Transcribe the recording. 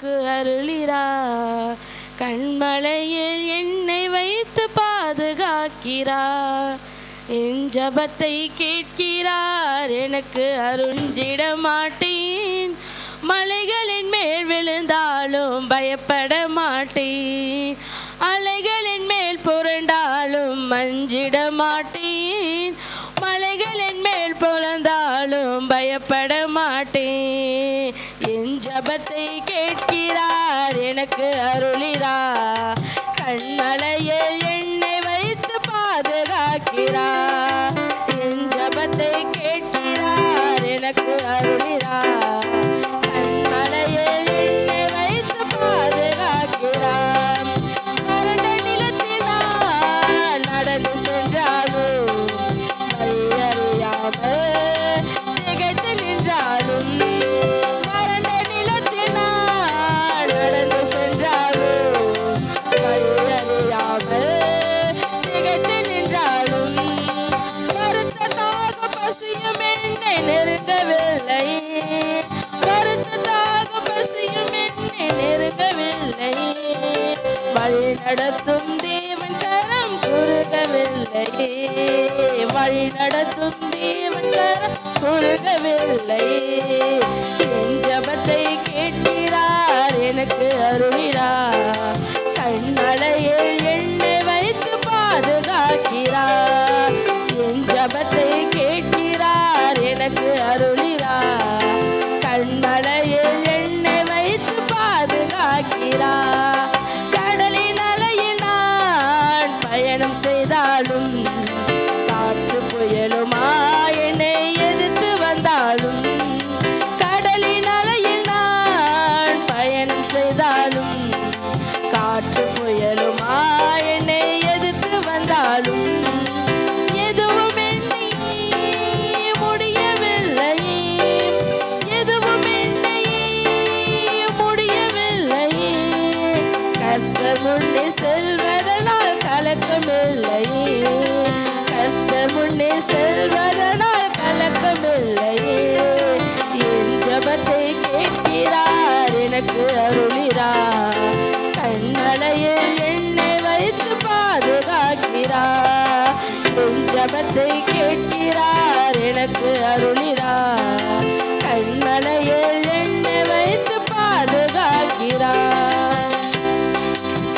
அருளிறார். கண்மலையில் என்னை வைத்து பாதுகாக்கிறார். என் ஜபத்தை கேட்கிறார், எனக்கு அருஞ்சிட மாட்டேன். மலைகளின் மேல் விழுந்தாலும் பயப்பட மாட்டேன். அலைகளின் மேல் புரண்டாலும் மஞ்சிட மாட்டேன். மலைகளின் மேல் புரண்டாலும் பயப்பட மாட்டேன். என் ஜபத்தை கேட்கிறார், எனக்கு அருளிறார். கண்மலையில் என்னை வைத்து பாதுகாக்கிறார். என் ஜபத்தை கேட்கிறார், எனக்கு அருளிறார். கண்மலையில் என்னை வைத்து பாதுகாக்கிறார். வறண்ட நிலத்தில் நான் நடந்து சென்றாலும் வழியறியாமல் திகைத்து நின்றாலும், வறண்ட நிலத்தில் நான் நடந்து சென்றாலும் வழியறியாமல் திகைத்து நின்றாலும், வருத்தத்தாக பசியும் என்னை நெருங்கவில்லை. வருத்தத்தாக பசியும் என்னை நெருங்கவில்லை. வழி நடத்தும் தேவன் கரம் குறுகவில்லை. வழி நடத்தும் தேவன் கரம் குறுகவில்லை. என் ஜபத்தை கேட்கிறார், எனக்கு அருளிறார். கண்மலையில் என்னை வைத்து பாதுகாக்கிறார். என் ஜபத்தை கேட்கிறார், எனக்கு அருளிறார். கண்மலையில் என்னை வைத்து பாதுகாக்கிறார். கடலின் அலையில் நான் பயணம் செய்தாலும், காற்று புயலுமா என்னை எதிர்த்து வந்தாலும், கடலின் அலையில் நான் பயணம் செய்தாலும், காற்று புயலுமா என்னை எதிர்த்து வந்தாலும், எதுவும் என்னை முடியவில்லை. எதுவும் என்னை முடியவில்லை. கர்த்தர் முன்னே செல்வதனால் கலக்கமில்லை. கர்த்தர் முன்னே செல்வதனால் கலக்கமில்லை. என் ஜபத்தை கேட்கிறார், எனக்கு அருளிறார். கண்மலையில் என்னை வைத்து பாதுகாக்கிறார். என் ஜபத்தை கேட்கிறார், எனக்கு அருளி